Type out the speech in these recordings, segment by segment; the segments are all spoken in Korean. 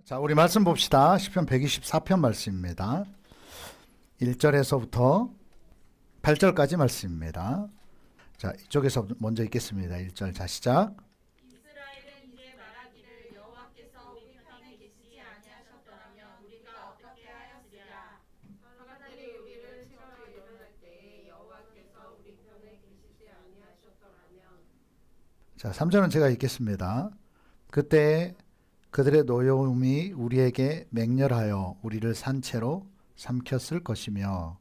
자, 우리 말씀 봅시다. 시편 124편 말씀입니다. 1절에서부터 8절까지 말씀입니다. 자, 이쪽에서 먼저 읽겠습니다. 1절 자 시작. 이스라엘은 이제 말하기를 여호와께서 우리 편에 계시지 아니하셨더라면 우리가 어떻게 하였으랴. 하나님이 우리를 치러 일어날 때에 여호와께서 우리 편에 계시지 아니하셨더라면. 자, 3절은 제가 읽겠습니다. 그때 그들의 노여움이 우리에게 맹렬하여 우리를 산채로 삼켰을 것이며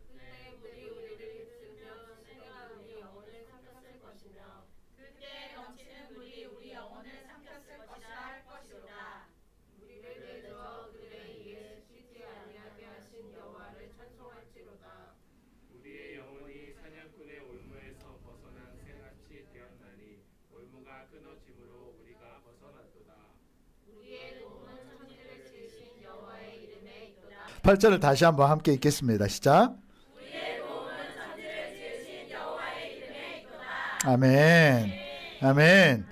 그때 물이 우리를 휩쓸며 새가 우리 영혼을 삼켰을 것이며. 그때 넘치는 물이 우리 영혼을 삼켰을 것이라 할 것이로다. 우리를 내주어 그들의 이에 쉬지 아니하게 하신 여호와를 찬송할지로다. 우리의 영혼이 사냥꾼의 올무에서 벗어난 새같이 되었나니 올무가 끊어짐으로 우리가 벗어났도다. 우리의 도움은 천지를 지으신 여호와의 이름에 있도다. 8절을 다시 한번 함께 읽겠습니다. 시작. 아멘. 아멘.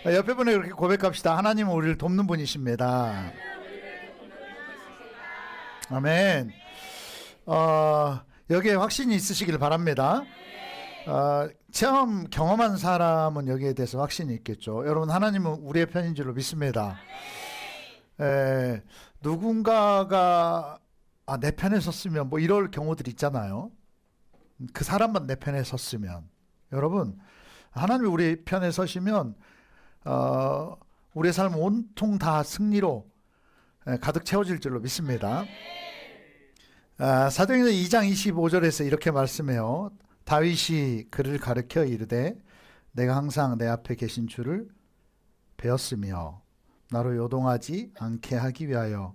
옆에 분에게 그렇게 고백합시다. 하나님은 우리를 돕는 분이십니다. 아멘. 여기에 확신이 있으시길 바랍니다. 처음 경험한 사람은 여기에 대해서 확신이 있겠죠. 여러분, 하나님은 우리의 편인 줄로 믿습니다. 누군가가 내 편에 섰으면 뭐 이럴 경우들 있잖아요. 그 사람만 내 편에 섰으면. 여러분, 하나님이 우리 편에 서시면 우리의 삶은 온통 다 승리로 가득 채워질 줄로 믿습니다. 사도행전 2장 25절에서 이렇게 말씀해요. 다윗이 그를 가르쳐 이르되 내가 항상 내 앞에 계신 줄을 배웠으며 나로 요동하지 않게 하기 위하여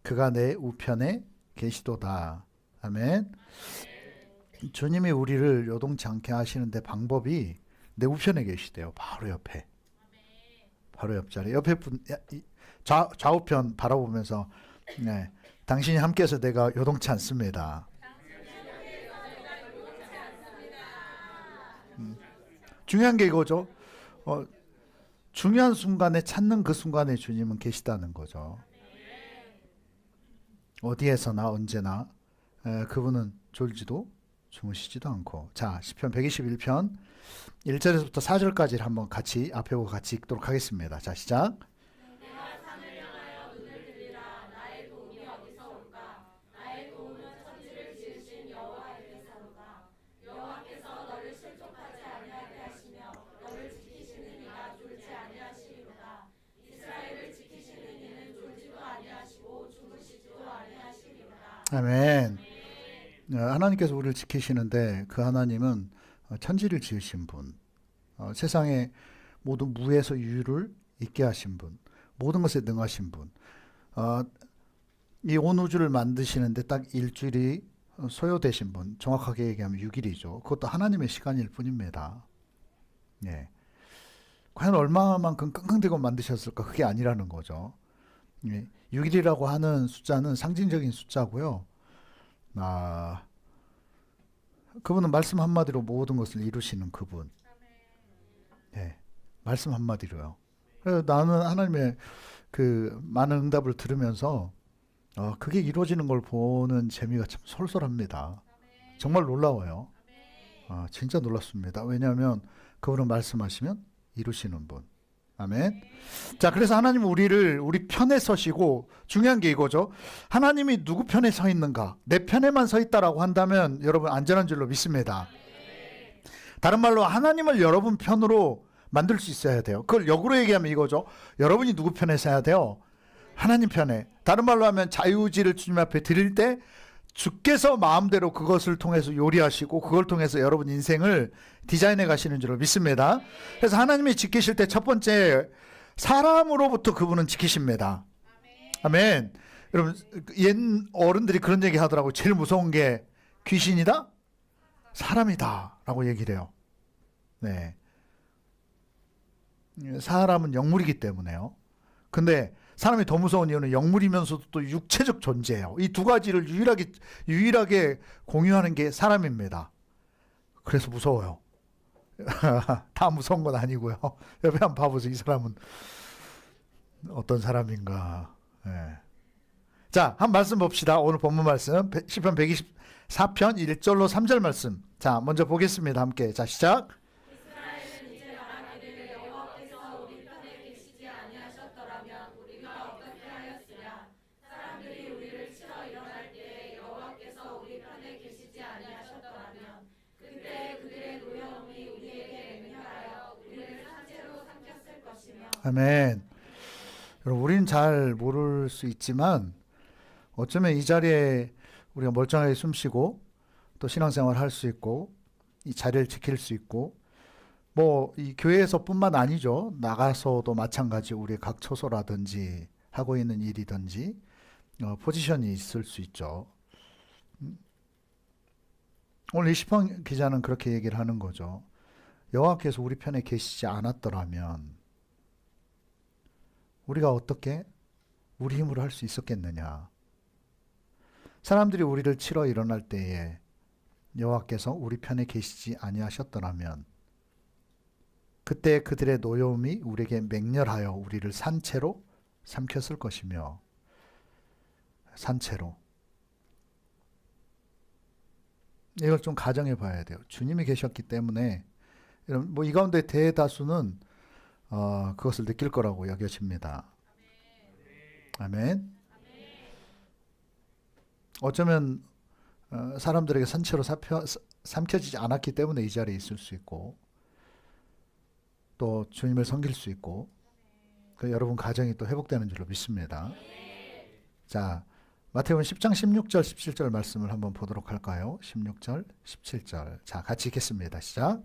그가 내 우편에 계시도다. 아멘. 주님이 우리를 요동치 않게 하시는데 방법이 내 우편에 계시대요. 바로 옆에. 바로 옆자리. 옆에 분 좌우편 바라보면서 네, 당신이 함께해서 내가 요동치 않습니다. 중요한 게 이거죠. 중요한 순간에 찾는 그 순간에 주님은 계시다는 거죠. 어디에서나 언제나 그분은 졸지도 주무시지도 않고. 자, 시편 121편 1절에서부터 4절까지를 한번 같이 앞에 보고 같이 읽도록 하겠습니다. 자, 시작. 내가 산을 향하여 눈을 들리라. 나의 도움이 어디서 올까? 나의 도움은 천지를 지으신 여호와에게서로다. 여호와께서 너를 실족하지 아니하게 하시며 너를 지키시는 이가 졸지 아니하시리로다. 이스라엘을 지키시는 이는 졸지도 아니하시고 주무시지도 아니하시리로다. 아멘. 하나님께서 우리를 지키시는데 그 하나님은 천지를 지으신 분, 세상의 모든 무에서 유를 있게 하신 분, 모든 것에 능하신 분, 이 온 우주를 만드시는데 딱 일주일이 소요되신 분, 정확하게 얘기하면 6일이죠. 그것도 하나님의 시간일 뿐입니다. 예. 과연 얼마만큼 끙끙대고 만드셨을까? 그게 아니라는 거죠. 예. 6일이라고 하는 숫자는 상징적인 숫자고요. 그분은 말씀 한마디로 모든 것을 이루시는 그분. 네, 말씀 한마디로요. 그래서 나는 하나님의 그 많은 응답을 들으면서 그게 이루어지는 걸 보는 재미가 참 솔솔합니다. 정말 놀라워요. 진짜 놀랍습니다. 왜냐하면 그분은 말씀하시면 이루시는 분. 아멘. 자, 그래서 하나님은 우리 편에 서시고, 중요한 게 이거죠. 하나님이 누구 편에 서 있는가? 내 편에만 서 있다라고 한다면 여러분 안전한 줄로 믿습니다. 다른 말로 하나님을 여러분 편으로 만들 수 있어야 돼요. 그걸 역으로 얘기하면 이거죠. 여러분이 누구 편에 서야 돼요? 하나님 편에. 다른 말로 하면 자유의지를 주님 앞에 드릴 때 주께서 마음대로 그것을 통해서 요리하시고 그걸 통해서 여러분 인생을 디자인해 가시는 줄로 믿습니다. 그래서 하나님이 지키실 때 첫 번째, 사람으로부터 그분은 지키십니다. 아멘. 여러분, 옛 어른들이 그런 얘기 하더라고요. 제일 무서운 게 귀신이다? 사람이다 라고 얘기를 해요. 네. 사람은 영물이기 때문에요. 근데 사람이 더 무서운 이유는 영물이면서도 또 육체적 존재예요. 이 두 가지를 유일하게 공유하는 게 사람입니다. 그래서 무서워요. 다 무서운 건 아니고요. 옆에 한번 봐보세요. 이 사람은 어떤 사람인가. 예. 자, 한 말씀 봅시다. 오늘 본문 말씀 시편 124편 1절로 3절 말씀. 자, 먼저 보겠습니다. 함께. 자, 시작. 이스라엘은 이제 말하기를 여호와께서 우리 편에 계시지 아니하셨더라면 우리가 어떻게 하였으랴. 사람들이 우리를 치러 일어날 때에 여호와께서 우리 편에 계시지 아니하셨더라면 그때 그들의 노여움이 우리에게 맹렬하여 우리를 산채로 삼켰을 것이며. 아멘. 여러분, 우리는 잘 모를 수 있지만 어쩌면 이 자리에 우리가 멀쩡하게 숨쉬고 또 신앙생활 할 수 있고 이 자리를 지킬 수 있고 뭐 이 교회에서뿐만 아니죠. 나가서도 마찬가지 우리 각 처소라든지 하고 있는 일이든지 포지션이 있을 수 있죠. 오늘 이 시편 기자는 그렇게 얘기를 하는 거죠. 여호와께서 우리 편에 계시지 않았더라면 우리가 어떻게 우리 힘으로 할 수 있었겠느냐. 사람들이 우리를 치러 일어날 때에 여호와께서 우리 편에 계시지 아니하셨더라면 그때 그들의 노여움이 우리에게 맹렬하여 우리를 산채로 삼켰을 것이며. 산채로. 이걸 좀 가정해 봐야 돼요. 주님이 계셨기 때문에 뭐 이 가운데 대다수는 그것을 느낄 거라고 여겨집니다. 아멘. 어쩌면 사람들에게 산채로 삼켜지지 않았기 때문에 이 자리에 있을 수 있고 또 주님을 섬길 수 있고 여러분 가정이 또 회복되는 줄로 믿습니다. 자, 마태복음 10장 16절 17절 말씀을 한번 보도록 할까요? 16절 17절. 자, 같이 읽겠습니다. 시작.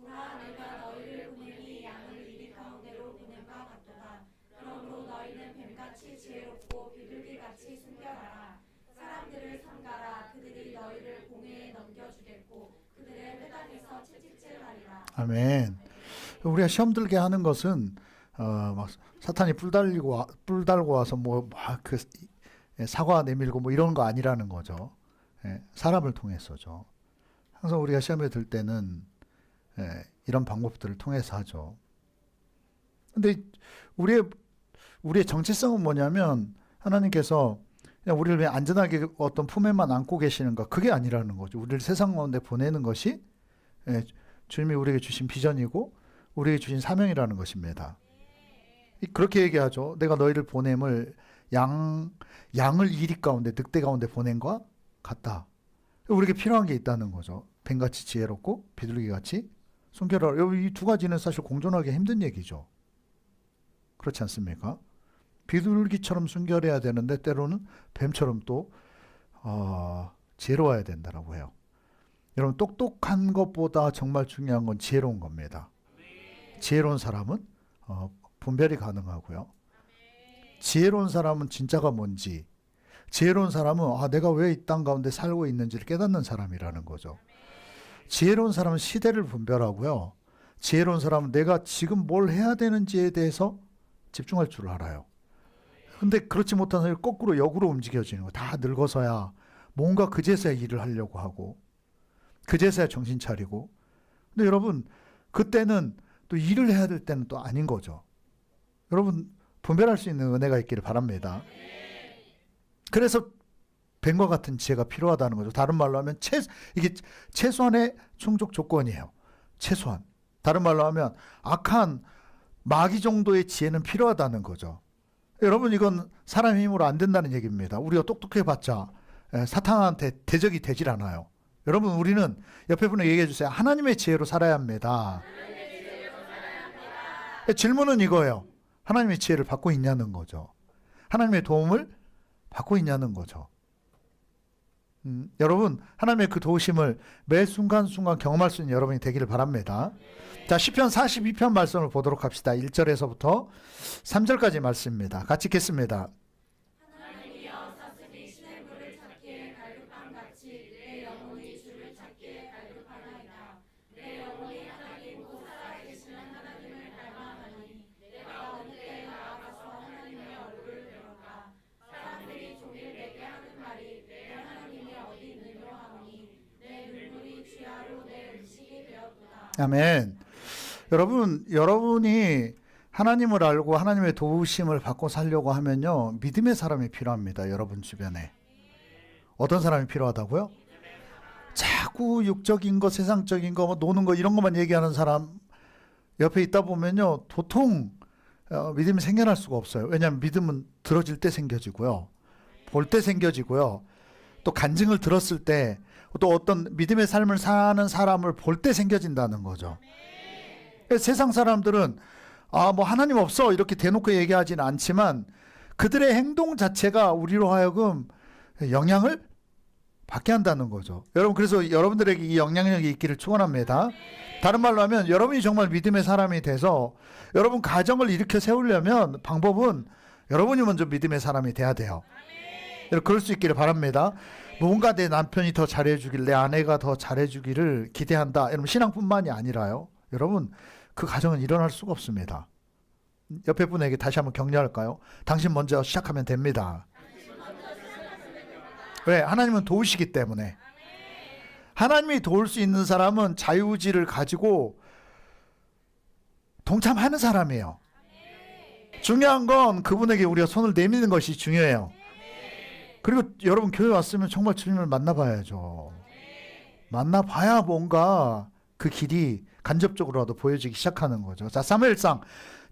보라 내가 너희를 보내니 양을 이리 가운데로 보냄과 같도다. 그러므로 너희는 뱀같이 지혜롭고 비둘기같이 순결하라. 사람들을 삼가라. 그들이 너희를 공회에 넘겨주겠고 그들의 회당에서 채찍질하리라. 아멘. 우리가 시험 들게 하는 것은 막 사탄이 뿔 달고 와서 뭐 막 그 사과 내밀고 뭐 이런 거 아니라는 거죠. 예, 사람을 통해서죠. 항상 우리가 시험에 들 때는 이런 방법들을 통해서 하죠. 근데 우리의 정체성은 뭐냐면 하나님께서 그냥 우리를 그냥 안전하게 어떤 품에만 안고 계시는가, 그게 아니라는 거죠. 우리를 세상 가운데 보내는 것이 주님이 우리에게 주신 비전이고 우리에게 주신 사명이라는 것입니다. 그렇게 얘기하죠. 내가 너희를 보냄을 양을 이리 가운데 늑대 가운데 보낸과 같다. 우리에게 필요한 게 있다는 거죠. 뱀같이 지혜롭고 비둘기같이 순결하라. 이 두 가지는 사실 공존하기 힘든 얘기죠. 그렇지 않습니까? 비둘기처럼 순결해야 되는데 때로는 뱀처럼 또 지혜로워야 된다라고 해요. 여러분, 똑똑한 것보다 정말 중요한 건 지혜로운 겁니다. 지혜로운 사람은 분별이 가능하고요. 지혜로운 사람은 진짜가 뭔지, 지혜로운 사람은 내가 왜 이 땅 가운데 살고 있는지를 깨닫는 사람이라는 거죠. 지혜로운 사람은 시대를 분별하고요. 지혜로운 사람은 내가 지금 뭘 해야 되는지에 대해서 집중할 줄 알아요. 근데 그렇지 못한 사람이 거꾸로 역으로 움직여지는 거예요. 다 늙어서야 뭔가 그제서야 일을 하려고 하고 그제서야 정신 차리고. 근데 여러분, 그때는 또 일을 해야 될 때는 또 아닌 거죠. 여러분, 분별할 수 있는 은혜가 있기를 바랍니다. 그래서 뱀과 같은 지혜가 필요하다는 거죠. 다른 말로 하면 이게 최소한의 충족 조건이에요. 최소한. 다른 말로 하면 악한 마귀 정도의 지혜는 필요하다는 거죠. 여러분, 이건 사람의 힘으로 안 된다는 얘기입니다. 우리가 똑똑해봤자 사탄한테 대적이 되질 않아요. 여러분, 우리는 옆에 분에게 얘기해 주세요. 하나님의 지혜로 살아야 합니다. 질문은 이거예요. 하나님의 지혜를 받고 있냐는 거죠. 하나님의 도움을 받고 있냐는 거죠. 여러분, 하나님의 그 도우심을 매 순간순간 경험할 수 있는 여러분이 되기를 바랍니다. 자, 시편 42편 말씀을 보도록 합시다. 1절에서부터 3절까지 말씀입니다. 같이 읽겠습니다. 하나님이여 사슬이 시냇물을 찾기에 갈급함같이 내 영혼이 주를 찾기에 갈급하나이다. 내 영혼이 하나님 곧 살아계시는 하나님을 닮아하니 내가 어느 때에 나아가서 하나님의 얼굴을 배울까. 사람들이 종일 내게 하는 말이 내 하나님이 어디 있느냐 하오니 내 눈물이 주야로 내 음식이 되었도다. 아멘. 여러분이 하나님을 알고 하나님의 도우심을 받고 살려고 하면요, 믿음의 사람이 필요합니다. 여러분 주변에. 어떤 사람이 필요하다고요? 자꾸 육적인 거, 세상적인 거, 뭐 노는 거 이런 것만 얘기하는 사람 옆에 있다 보면요, 도통 믿음이 생겨날 수가 없어요. 왜냐하면 믿음은 들어질 때 생겨지고요, 볼 때 생겨지고요, 또 간증을 들었을 때, 또 어떤 믿음의 삶을 사는 사람을 볼 때 생겨진다는 거죠. 세상 사람들은 뭐 하나님 없어 이렇게 대놓고 얘기하지는 않지만 그들의 행동 자체가 우리로 하여금 영향을 받게 한다는 거죠. 여러분, 그래서 여러분들에게 이 영향력이 있기를 축원합니다. 다른 말로 하면 여러분이 정말 믿음의 사람이 돼서 여러분 가정을 일으켜 세우려면 방법은 여러분이 먼저 믿음의 사람이 돼야 돼요. 그럴 수 있기를 바랍니다. 뭔가 내 남편이 더 잘해주길, 내 아내가 더 잘해주기를 기대한다. 여러분, 신앙뿐만이 아니라요, 여러분, 그 가정은 일어날 수가 없습니다. 옆에 분에게 다시 한번 격려할까요? 당신 먼저 시작하면 됩니다. 왜? 하나님은 도우시기 때문에. 하나님이 도울 수 있는 사람은 자유의지를 가지고 동참하는 사람이에요. 중요한 건 그분에게 우리가 손을 내미는 것이 중요해요. 그리고 여러분, 교회 왔으면 정말 주님을 만나봐야죠. 만나봐야 뭔가 그 길이 간접적으로라도 보여지기 시작하는 거죠. 자, 사무엘상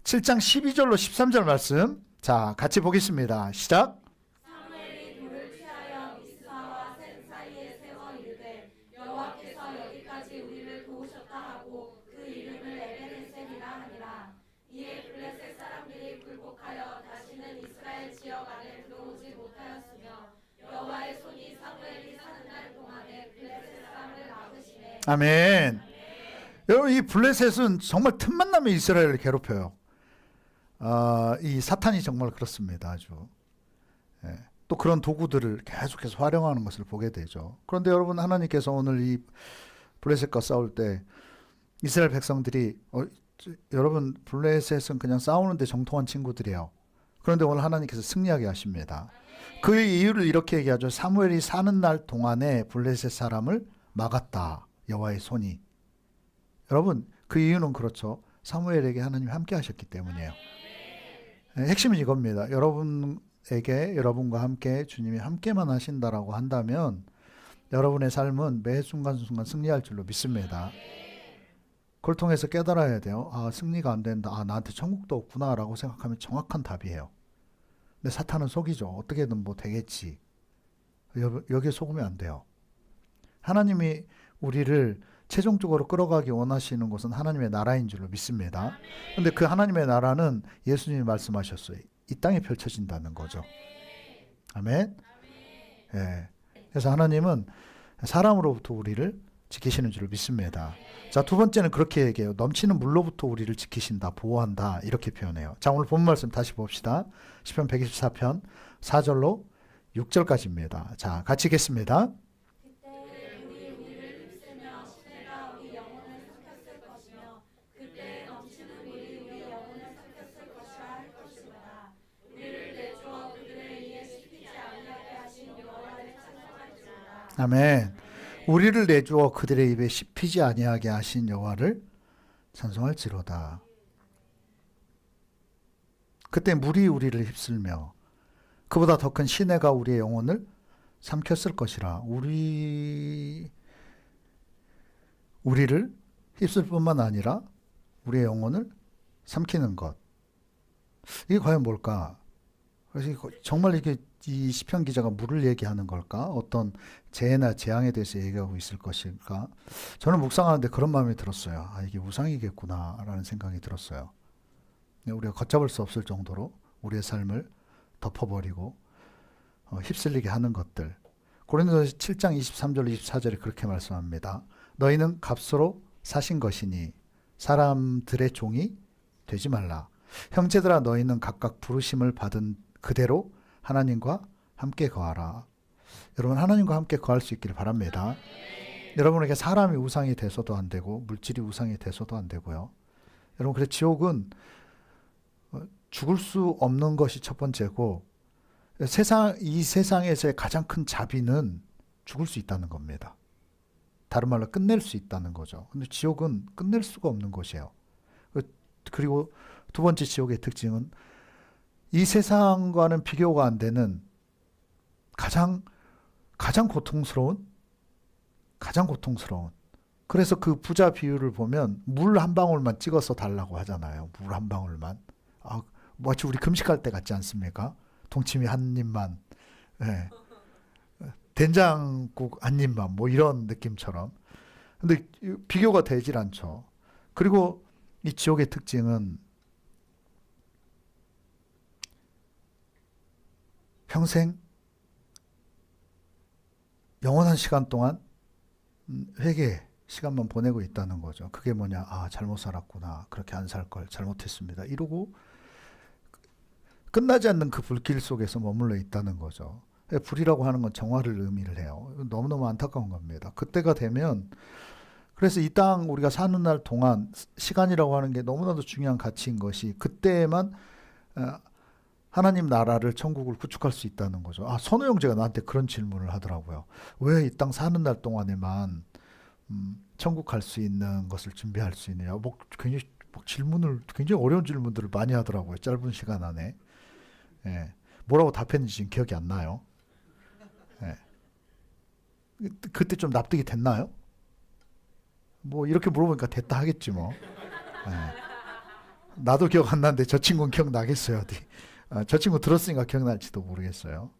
7장 12절로 13절 말씀, 자, 같이 보겠습니다. 시작. 사무엘이 돌을 취하여 미스바와 셋 사이에 세워 이르되 여호와께서 여기까지 우리를 도우셨다 하고 그 이름을 에베네셀이라 하니라. 이에 블레셋 사람들이 굴복하여 다시는 이스라엘 지역 안에 들어오지 못하였으며 여호와의 손이 사무엘이 사는 날 동안에 블레셋 사람을 막으시매. 아멘. 여러분, 이 블레셋은 정말 틈만 나면 이스라엘을 괴롭혀요. 이 사탄이 정말 그렇습니다. 아주. 또 그런 도구들을 계속해서 활용하는 것을 보게 되죠. 그런데 여러분, 하나님께서 오늘 이 블레셋과 싸울 때 이스라엘 백성들이 여러분, 블레셋은 그냥 싸우는데 정통한 친구들이에요. 그런데 오늘 하나님께서 승리하게 하십니다. 그 이유를 이렇게 얘기하죠. 사무엘이 사는 날 동안에 블레셋 사람을 막았다, 여호와의 손이. 여러분, 그 이유는 그렇죠. 사무엘에게 하나님이 함께 하셨기 때문이에요. 핵심은 이겁니다. 여러분에게, 여러분과 함께 주님이 함께만 하신다라고 한다면 여러분의 삶은 매 순간순간 승리할 줄로 믿습니다. 그걸 통해서 깨달아야 돼요. 승리가 안 된다. 나한테 천국도 없구나 라고 생각하면 정확한 답이에요. 근데 사탄은 속이죠. 어떻게든 뭐 되겠지. 여기에 속으면 안 돼요. 하나님이 우리를 최종적으로 끌어가기 원하시는 것은 하나님의 나라인 줄로 믿습니다. 그런데 그 하나님의 나라는 예수님이 말씀하셨어요. 이 땅에 펼쳐진다는 거죠. 아멘. 예. 그래서 하나님은 사람으로부터 우리를 지키시는 줄로 믿습니다. 자, 두 번째는 그렇게 얘기해요. 넘치는 물로부터 우리를 지키신다, 보호한다, 이렇게 표현해요. 자, 오늘 본 말씀 다시 봅시다. 시편 124편 4절로 6절까지입니다. 자, 같이 읽겠습니다. 그때 우리를 휩쓰며 시내가 우리 영혼을 삼켰을 것이며 그때 넘치는 물이 우리 영혼을 삼켰을 것이라 할 것이로다. 우리를 내주어 그들의 의에 씹히지 아니하게 하신 여호와를 찬송할지어다. 아멘. 우리를 내주어 그들의 입에 씹히지 아니하게 하신 여호와를 찬송할지로다. 그때 물이 우리를 휩쓸며 그보다 더 큰 시내가 우리의 영혼을 삼켰을 것이라. 우리를 휩쓸 뿐만 아니라 우리의 영혼을 삼키는 것. 이게 과연 뭘까? 그래서 정말 이게 이 시편 기자가 물을 얘기하는 걸까? 어떤 재해나 재앙에 대해서 얘기하고 있을 것일까? 저는 묵상하는데 그런 마음이 들었어요. 이게 우상이겠구나 라는 생각이 들었어요. 우리가 걷잡을 수 없을 정도로 우리의 삶을 덮어버리고 휩쓸리게 하는 것들. 고린도서 7장 23절 24절에 그렇게 말씀합니다. 너희는 값으로 사신 것이니 사람들의 종이 되지 말라. 형제들아, 너희는 각각 부르심을 받은 그대로 하나님과 함께 거하라. 여러분, 하나님과 함께 거할 수 있기를 바랍니다. 여러분에게 사람이 우상이 돼서도 안 되고 물질이 우상이 돼서도 안 되고요. 여러분, 그래서 지옥은 죽을 수 없는 것이 첫 번째고, 이 세상에서의 가장 큰 자비는 죽을 수 있다는 겁니다. 다른 말로 끝낼 수 있다는 거죠. 근데 지옥은 끝낼 수가 없는 곳이에요. 그리고 두 번째 지옥의 특징은 이 세상과는 비교가 안 되는 가장 고통스러운 그래서 그 부자 비유를 보면 물 한 방울만 찍어서 달라고 하잖아요. 물 한 방울만. 마치 우리 금식할 때 같지 않습니까? 동치미 한 입만, 예. 된장국 한 입만, 뭐 이런 느낌처럼. 근데 비교가 되질 않죠. 그리고 이 지옥의 특징은 평생 영원한 시간 동안 회개 시간만 보내고 있다는 거죠. 그게 뭐냐? 잘못 살았구나. 그렇게 안 살 걸. 잘못했습니다. 이러고 끝나지 않는 그 불길 속에서 머물러 있다는 거죠. 불이라고 하는 건 정화를 의미를 해요. 너무너무 안타까운 겁니다. 그때가 되면 그래서 이 땅 우리가 사는 날 동안 시간이라고 하는 게 너무나도 중요한 가치인 것이 그때에만 하나님 나라를 천국을 구축할 수 있다는 거죠. 선호 형제가 나한테 그런 질문을 하더라고요. 왜 이 땅 사는 날 동안에만 천국 갈 수 있는 것을 준비할 수 있느냐. 굉장히 어려운 질문들을 많이 하더라고요. 짧은 시간 안에. 예. 뭐라고 답했는지 지금 기억이 안 나요. 예. 그때 좀 납득이 됐나요? 뭐 이렇게 물어보니까 됐다 하겠지 뭐. 예. 나도 기억 안 나는데 저 친구는 기억나겠어요. 어디. 저 친구 들었으니까 기억날지도 모르겠어요.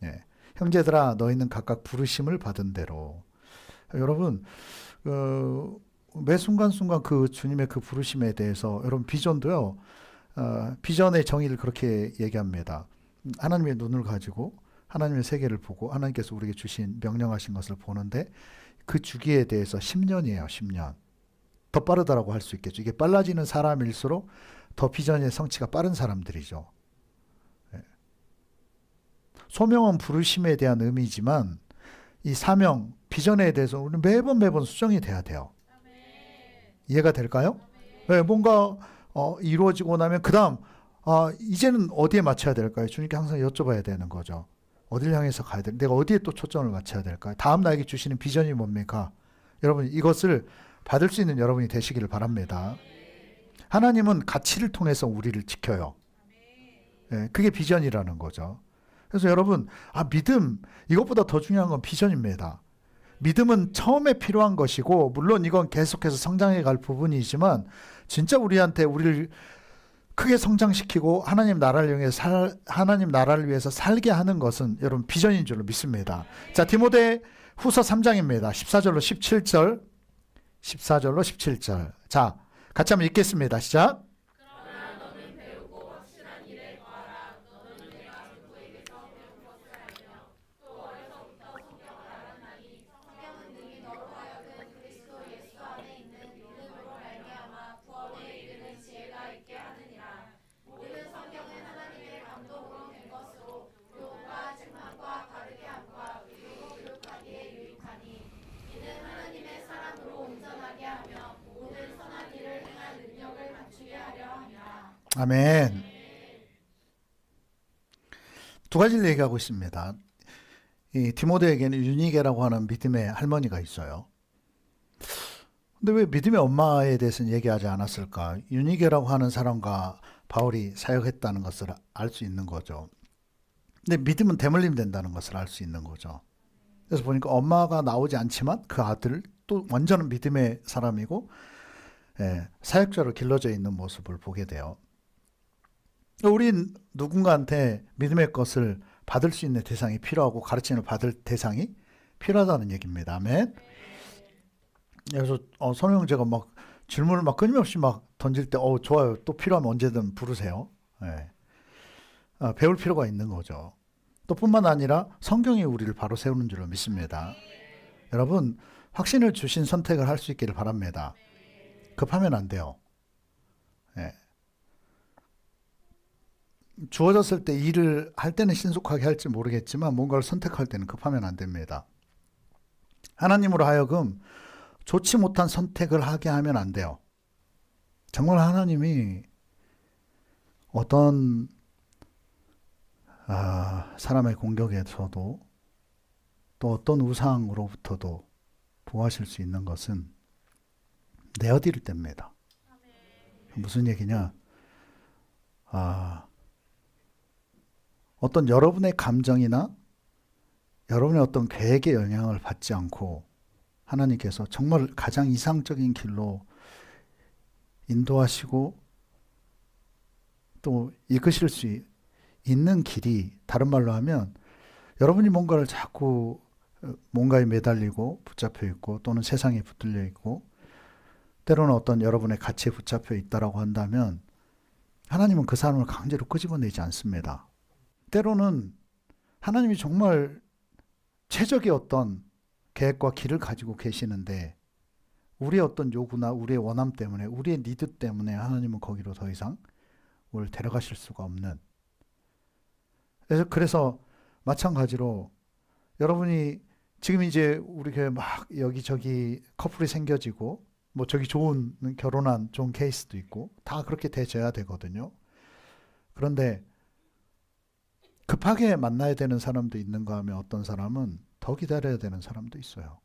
예. 형제들아 너희는 각각 부르심을 받은 대로. 여러분 매 순간순간 그 주님의 그 부르심에 대해서 여러분 비전도요. 비전의 정의를 그렇게 얘기합니다. 하나님의 눈을 가지고 하나님의 세계를 보고 하나님께서 우리에게 주신 명령하신 것을 보는데 그 주기에 대해서 10년이에요. 10년. 더 빠르다라고 할 수 있겠죠. 이게 빨라지는 사람일수록 더 비전의 성취가 빠른 사람들이죠. 소명은 부르심에 대한 의미지만 이 사명, 비전에 대해서 우리는 매번 수정이 돼야 돼요. 이해가 될까요? 네, 뭔가 이루어지고 나면 그 다음 이제는 어디에 맞춰야 될까요? 주님께 항상 여쭤봐야 되는 거죠. 어디를 향해서 가야 될까? 내가 어디에 또 초점을 맞춰야 될까요? 다음 나에게 주시는 비전이 뭡니까? 여러분 이것을 받을 수 있는 여러분이 되시기를 바랍니다. 하나님은 가치를 통해서 우리를 지켜요. 네, 그게 비전이라는 거죠. 그래서 여러분 믿음 이것보다 더 중요한 건 비전입니다. 믿음은 처음에 필요한 것이고 물론 이건 계속해서 성장해 갈 부분이지만 진짜 우리를 크게 성장시키고 하나님 나라를 위해서 살게 하는 것은 여러분 비전인 줄로 믿습니다. 자, 디모데 후서 3장입니다. 14절로 17절. 14절로 17절. 자, 같이 한번 읽겠습니다. 시작. 아멘. 두 가지를 얘기하고 있습니다. 이 디모데에게는 유니게라고 하는 믿음의 할머니가 있어요. 근데 왜 믿음의 엄마에 대해서는 얘기하지 않았을까? 유니게라고 하는 사람과 바울이 사역했다는 것을 알 수 있는 거죠. 근데 믿음은 대물림 된다는 것을 알 수 있는 거죠. 그래서 보니까 엄마가 나오지 않지만 그 아들 또 완전한 믿음의 사람이고 사역자로 길러져 있는 모습을 보게 돼요. 우린 누군가한테 믿음의 것을 받을 수 있는 대상이 필요하고 가르침을 받을 대상이 필요하다는 얘기입니다. 아멘. 그래서 선우 형제가 막 질문을 막 끊임없이 막 던질 때 좋아요. 또 필요하면 언제든 부르세요. 배울 필요가 있는 거죠. 또 뿐만 아니라 성경이 우리를 바로 세우는 줄로 믿습니다. 여러분 확신을 주신 선택을 할 수 있기를 바랍니다. 급하면 안 돼요. 주어졌을 때 일을 할 때는 신속하게 할지 모르겠지만 뭔가를 선택할 때는 급하면 안 됩니다. 하나님으로 하여금 좋지 못한 선택을 하게 하면 안 돼요. 정말 하나님이 어떤 사람의 공격에서도 또 어떤 우상으로부터도 보호하실 수 있는 것은 내어드릴 때입니다. 무슨 얘기냐? 어떤 여러분의 감정이나 여러분의 어떤 계획에 영향을 받지 않고 하나님께서 정말 가장 이상적인 길로 인도하시고 또 이끄실 수 있는 길이, 다른 말로 하면 여러분이 뭔가를 자꾸 뭔가에 매달리고 붙잡혀 있고 또는 세상에 붙들려 있고 때로는 어떤 여러분의 가치에 붙잡혀 있다라고 한다면 하나님은 그 사람을 강제로 끄집어내지 않습니다. 때로는 하나님이 정말 최적의 어떤 계획과 길을 가지고 계시는데 우리의 어떤 요구나 우리의 원함 때문에, 우리의 니드 때문에 하나님은 거기로 더 이상 우리를 데려가실 수가 없는. 그래서 마찬가지로 여러분이 지금 이제 우리 교회 막 여기저기 커플이 생겨지고 뭐 저기 좋은 결혼한 좋은 케이스도 있고 다 그렇게 돼져야 되거든요. 그런데 급하게 만나야 되는 사람도 있는가 하면 어떤 사람은 더 기다려야 되는 사람도 있어요.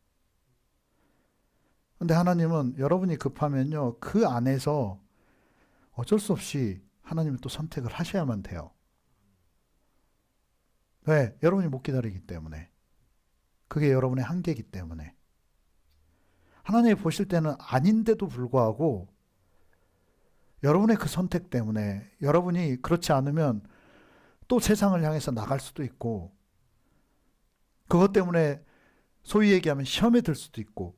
근데 하나님은 여러분이 급하면요, 그 안에서 어쩔 수 없이 하나님은 또 선택을 하셔야만 돼요. 왜? 여러분이 못 기다리기 때문에. 그게 여러분의 한계이기 때문에. 하나님이 보실 때는 아닌데도 불구하고 여러분의 그 선택 때문에, 여러분이 그렇지 않으면 또 세상을 향해서 나갈 수도 있고, 그것 때문에 소위 얘기하면 시험에 들 수도 있고,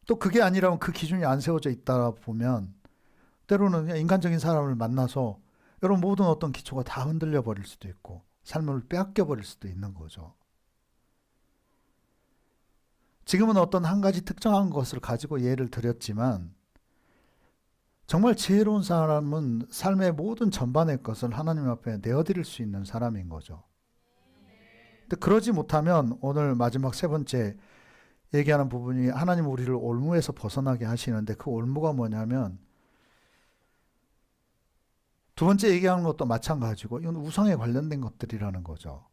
또 그게 아니라면 그 기준이 안 세워져 있다 보면 때로는 그냥 인간적인 사람을 만나서 여러분 모든 어떤 기초가 다 흔들려 버릴 수도 있고 삶을 빼앗겨 버릴 수도 있는 거죠. 지금은 어떤 한 가지 특정한 것을 가지고 예를 드렸지만 정말 지혜로운 사람은 삶의 모든 전반의 것을 하나님 앞에 내어드릴 수 있는 사람인 거죠. 근데 그러지 못하면 오늘 마지막 세 번째 얘기하는 부분이 하나님 우리를 올무에서 벗어나게 하시는데 그 올무가 뭐냐면 두 번째 얘기하는 것도 마찬가지고 이건 우상에 관련된 것들이라는 거죠.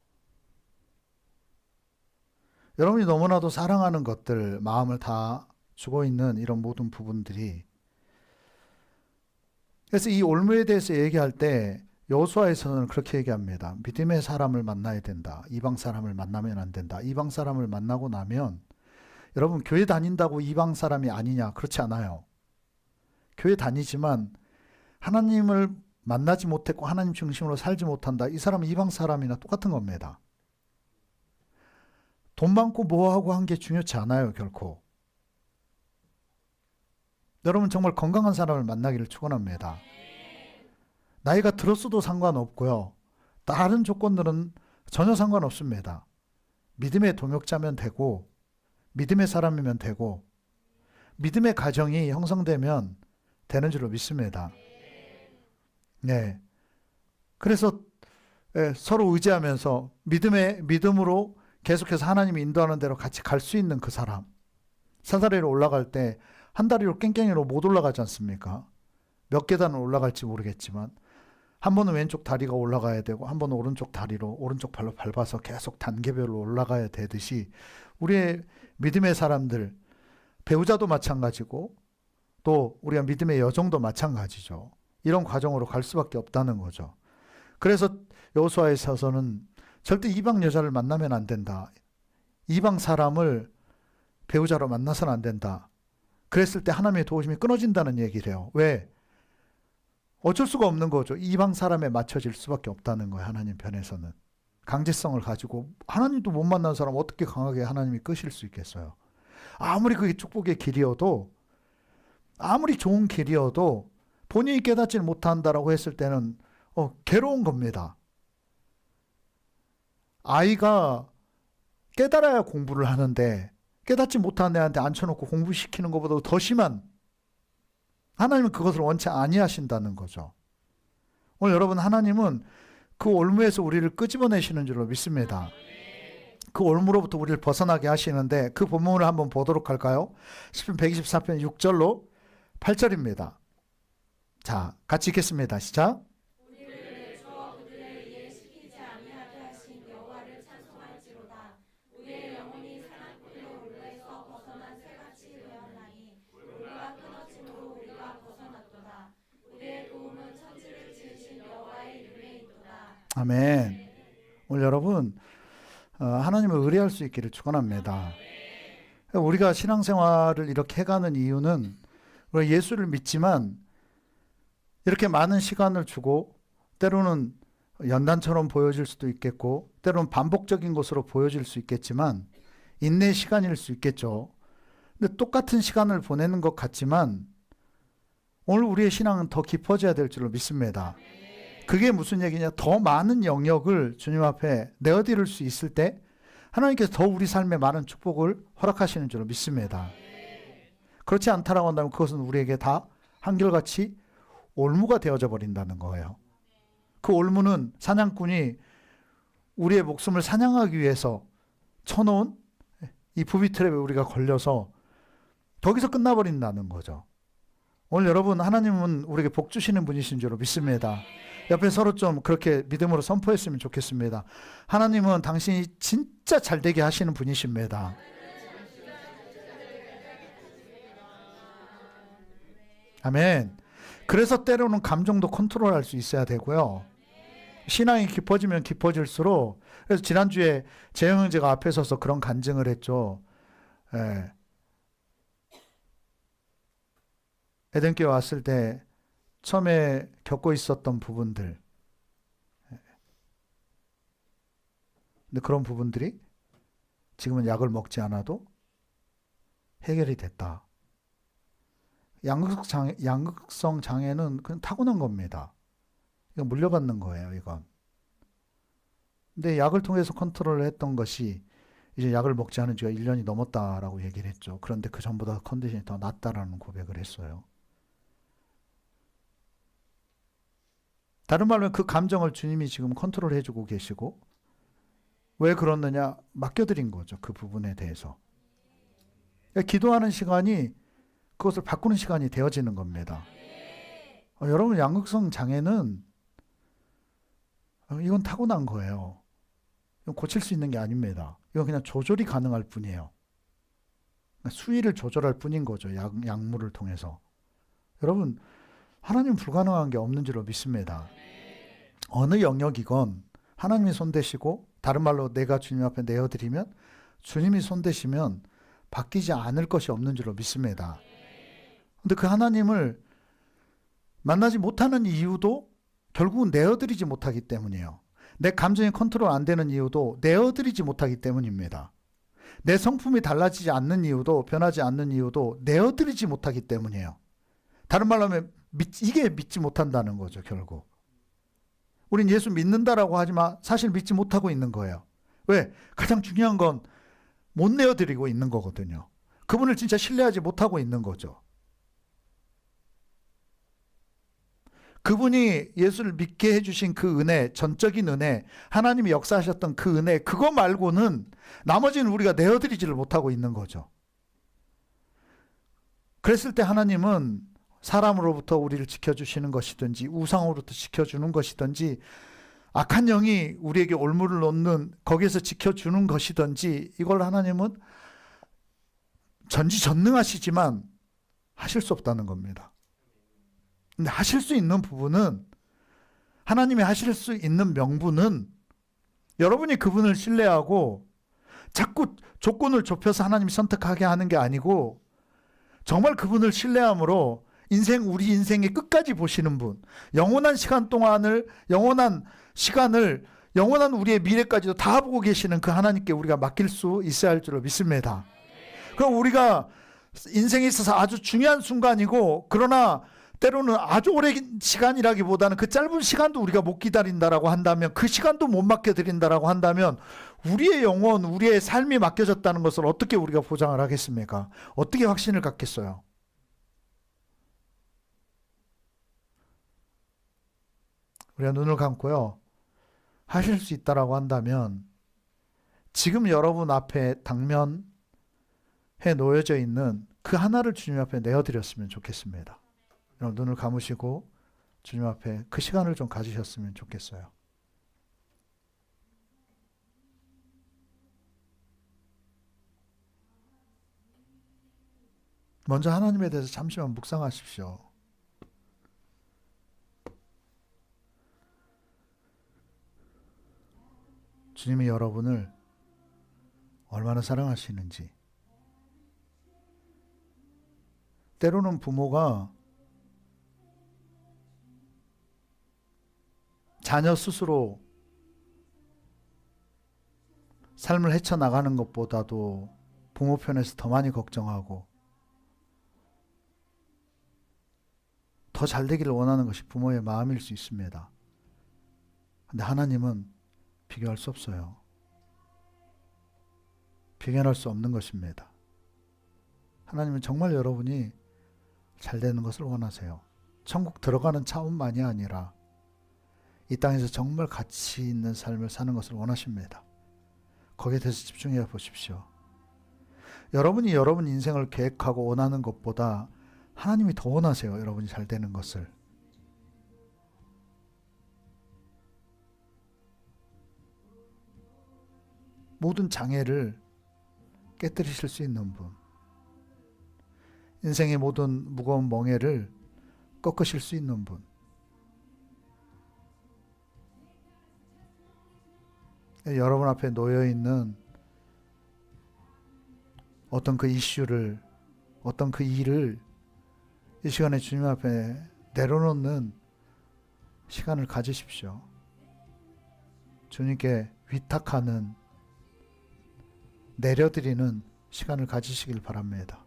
여러분이 너무나도 사랑하는 것들, 마음을 다 주고 있는 이런 모든 부분들이, 그래서 이 올무에 대해서 얘기할 때 여호수아에서는 그렇게 얘기합니다. 믿음의 사람을 만나야 된다. 이방 사람을 만나면 안 된다. 이방 사람을 만나고 나면 여러분 교회 다닌다고 이방 사람이 아니냐? 그렇지 않아요. 교회 다니지만 하나님을 만나지 못했고 하나님 중심으로 살지 못한다. 이 사람은 이방 사람이나 똑같은 겁니다. 돈 많고 뭐하고 한 게 중요치 않아요, 결코. 여러분 정말 건강한 사람을 만나기를 축원합니다. 나이가 들었어도 상관없고요. 다른 조건들은 전혀 상관없습니다. 믿음의 동역자면 되고 믿음의 사람이면 되고 믿음의 가정이 형성되면 되는 줄로 믿습니다. 네. 그래서 서로 의지하면서 믿음으로 계속해서 하나님이 인도하는 대로 같이 갈 수 있는 그 사람. 사다리로 올라갈 때 한 다리로 깽깽이로 못 올라가지 않습니까? 몇 계단을 올라갈지 모르겠지만 한 번은 왼쪽 다리가 올라가야 되고 한 번은 오른쪽 다리로 오른쪽 발로 밟아서 계속 단계별로 올라가야 되듯이 우리의 믿음의 사람들, 배우자도 마찬가지고 또 우리가 믿음의 여정도 마찬가지죠. 이런 과정으로 갈 수밖에 없다는 거죠. 그래서 여호수아에 있어서는 절대 이방 여자를 만나면 안 된다. 이방 사람을 배우자로 만나서는 안 된다. 그랬을 때 하나님의 도우심이 끊어진다는 얘기를 해요. 왜? 어쩔 수가 없는 거죠. 이방 사람에 맞춰질 수밖에 없다는 거예요. 하나님 편에서는. 강제성을 가지고 하나님도 못 만난 사람 어떻게 강하게 하나님이 끄실 수 있겠어요. 아무리 그게 축복의 길이어도 아무리 좋은 길이어도 본인이 깨닫지 못한다라고 했을 때는 괴로운 겁니다. 아이가 깨달아야 공부를 하는데 깨닫지 못한 애한테 앉혀놓고 공부시키는 것보다 더 심한, 하나님은 그것을 원치 아니하신다는 거죠. 오늘 여러분 하나님은 그 올무에서 우리를 끄집어내시는 줄로 믿습니다. 그 올무로부터 우리를 벗어나게 하시는데 그 본문을 한번 보도록 할까요? 시편 124편 6절로 8절입니다. 자, 같이 읽겠습니다. 시작. 우리를 내주어 그들을 이해시키지 아니하게 하신 여호와를 찬송할지로다. 우리의 영혼이 사냥꾼의 올무에서 벗어난 새같이 되었나니 우리가 끊어짐으로 우리가 벗어났도다. 아멘. 오늘 여러분 하나님을 의뢰할 수 있기를 축원합니다. 우리가 신앙생활을 이렇게 해가는 이유는 우리가 예수를 믿지만 이렇게 많은 시간을 주고 때로는 연단처럼 보여질 수도 있겠고 때로는 반복적인 것으로 보여질 수 있겠지만 인내의 시간일 수 있겠죠. 근데 똑같은 시간을 보내는 것 같지만 오늘 우리의 신앙은 더 깊어져야 될 줄로 믿습니다. 그게 무슨 얘기냐? 더 많은 영역을 주님 앞에 내어드릴 수 있을 때 하나님께서 더 우리 삶에 많은 축복을 허락하시는 줄로 믿습니다. 그렇지 않다라고 한다면 그것은 우리에게 다 한결같이 올무가 되어져 버린다는 거예요. 그 올무는 사냥꾼이 우리의 목숨을 사냥하기 위해서 쳐놓은 이 부비 트랩에 우리가 걸려서 거기서 끝나버린다는 거죠. 오늘 여러분 하나님은 우리에게 복 주시는 분이신 줄로 믿습니다. 옆에 서로 좀 그렇게 믿음으로 선포했으면 좋겠습니다. 하나님은 당신이 진짜 잘되게 하시는 분이십니다. 아멘. 그래서 때로는 감정도 컨트롤할 수 있어야 되고요. 신앙이 깊어지면 깊어질수록 그래서 지난주에 재영 형제가 앞에 서서 그런 간증을 했죠. 에덴교회 왔을 때 처음에 겪고 있었던 부분들 근데 그런 부분들이 지금은 약을 먹지 않아도 해결이 됐다. 양극성 장애는 그냥 타고난 겁니다. 이건 물려받는 거예요, 이건. 근데 약을 통해서 컨트롤을 했던 것이 이제 약을 먹지 않은 지가 1년이 넘었다라고 얘기를 했죠. 그런데 그 전보다 컨디션이 더 낫다라는 고백을 했어요. 다른 말로 그 감정을 주님이 지금 컨트롤 해주고 계시고 왜 그러느냐? 맡겨드린 거죠. 그 부분에 대해서. 그러니까 기도하는 시간이 그것을 바꾸는 시간이 되어지는 겁니다. 여러분 양극성 장애는 이건 타고난 거예요. 이건 고칠 수 있는 게 아닙니다. 이건 그냥 조절이 가능할 뿐이에요. 수위를 조절할 뿐인 거죠. 약물을 통해서. 여러분 하나님은 불가능한 게 없는 줄로 믿습니다. 어느 영역이건 하나님이 손대시고 다른 말로 내가 주님 앞에 내어드리면 주님이 손대시면 바뀌지 않을 것이 없는 줄로 믿습니다. 근데 그 하나님을 만나지 못하는 이유도 결국은 내어드리지 못하기 때문이에요. 내 감정이 컨트롤 안 되는 이유도 내어드리지 못하기 때문입니다. 내 성품이 달라지지 않는 이유도 변하지 않는 이유도 내어드리지 못하기 때문이에요. 다른 말로 하면 이게 믿지 못한다는 거죠, 결국. 우린 예수 믿는다라고 하지만 사실 믿지 못하고 있는 거예요. 왜? 가장 중요한 건 못 내어드리고 있는 거거든요. 그분을 진짜 신뢰하지 못하고 있는 거죠. 그분이 예수를 믿게 해주신 그 은혜, 전적인 은혜, 하나님이 역사하셨던 그 은혜, 그거 말고는 나머지는 우리가 내어드리지를 못하고 있는 거죠. 그랬을 때 하나님은 사람으로부터 우리를 지켜주시는 것이든지 우상으로부터 지켜주는 것이든지 악한 영이 우리에게 올무를 놓는 거기에서 지켜주는 것이든지 이걸 하나님은 전지전능하시지만 하실 수 없다는 겁니다. 근데 하실 수 있는 부분은 하나님이 하실 수 있는 명분은 여러분이 그분을 신뢰하고 자꾸 조건을 좁혀서 하나님이 선택하게 하는 게 아니고 정말 그분을 신뢰함으로 우리 인생의 끝까지 보시는 분, 영원한 시간을, 영원한 우리의 미래까지도 다 보고 계시는 그 하나님께 우리가 맡길 수 있어야 할 줄로 믿습니다. 그럼 우리가 인생에 있어서 아주 중요한 순간이고 그러나 때로는 아주 오랜 시간이라기보다는 그 짧은 시간도 우리가 못 기다린다라고 한다면 그 시간도 못 맡겨드린다라고 한다면 우리의 영혼, 우리의 삶이 맡겨졌다는 것을 어떻게 우리가 보장을 하겠습니까? 어떻게 확신을 갖겠어요? 우리가 눈을 감고요. 하실 수 있다라고 한다면 지금 여러분 앞에 당면해 놓여져 있는 그 하나를 주님 앞에 내어드렸으면 좋겠습니다. 여러분 눈을 감으시고 주님 앞에 그 시간을 좀 가지셨으면 좋겠어요. 먼저 하나님에 대해서 잠시만 묵상하십시오. 주님이 여러분을 얼마나 사랑하시는지. 때로는 부모가 자녀 스스로 삶을 헤쳐나가는 것보다도 부모 편에서 더 많이 걱정하고 더 잘 되기를 원하는 것이 부모의 마음일 수 있습니다. 근데 하나님은 비교할 수 없어요. 비교할 수 없는 것입니다. 하나님은 정말 여러분이 잘 되는 것을 원하세요. 천국 들어가는 차원만이 아니라 이 땅에서 정말 가치 있는 삶을 사는 것을 원하십니다. 거기에 대해서 집중해 보십시오. 여러분이 여러분 인생을 계획하고 원하는 것보다 하나님이 더 원하세요. 여러분이 잘 되는 것을. 모든 장애를 깨뜨리실 수 있는 분, 인생의 모든 무거운 멍에를 꺾으실 수 있는 분, 여러분 앞에 놓여있는 어떤 그 이슈를, 어떤 그 일을 이 시간에 주님 앞에 내려놓는 시간을 가지십시오. 주님께 위탁하는, 내려드리는 시간을 가지시길 바랍니다.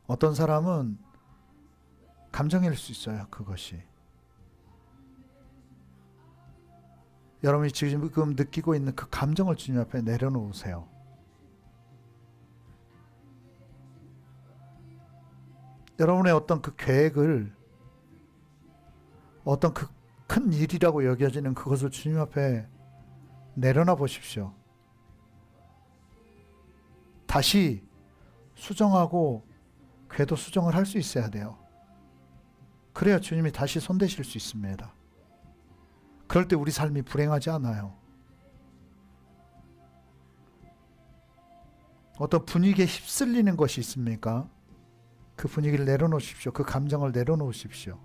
어떤 사람은 감정일 수 있어요. 그것이. 여러분이 지금 느끼고 있는 그 감정을 주님 앞에 내려놓으세요. 여러분의 어떤 그 계획을, 어떤 그 큰 일이라고 여겨지는 그것을 주님 앞에 내려놔 보십시오. 다시 수정하고 궤도 수정을 할 수 있어야 돼요. 그래야 주님이 다시 손대실 수 있습니다. 그럴 때 우리 삶이 불행하지 않아요. 어떤 분위기에 휩쓸리는 것이 있습니까? 그 분위기를 내려놓으십시오. 그 감정을 내려놓으십시오.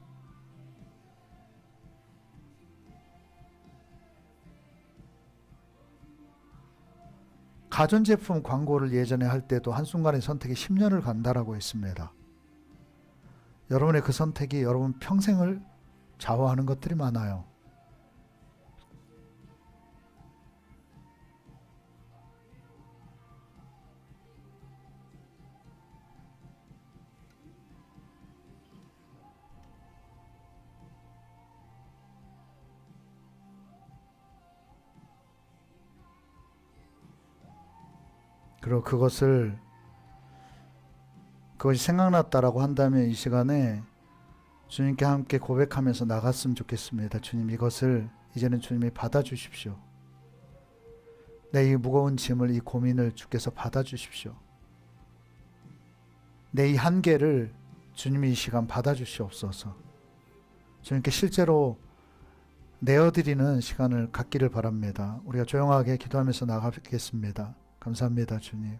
가전제품 광고를 예전에 할 때도 한순간의 선택이 10년을 간다라고 했습니다. 여러분의 그 선택이 여러분 평생을 좌우하는 것들이 많아요. 그리고 그것이 생각났다라고 한다면 이 시간에 주님께 함께 고백하면서 나갔으면 좋겠습니다. 주님, 이것을 이제는 주님이 받아주십시오. 내 이 무거운 짐을, 이 고민을 주께서 받아주십시오. 내 이 한계를 주님이 이 시간 받아주시옵소서. 주님께 실제로 내어드리는 시간을 갖기를 바랍니다. 우리가 조용하게 기도하면서 나가겠습니다. 감사합니다, 주님.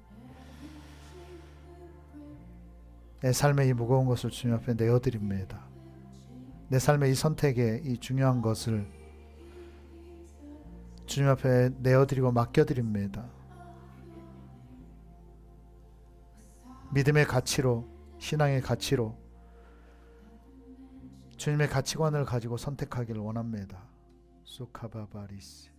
내 삶의 이 무거운 것을 주님 앞에 내어드립니다. 내 삶의 이 선택에 이 중요한 것을 주님 앞에 내어드리고 맡겨드립니다. 믿음의 가치로, 신앙의 가치로 주님의 가치관을 가지고 선택하기를 원합니다. 수카바바리스.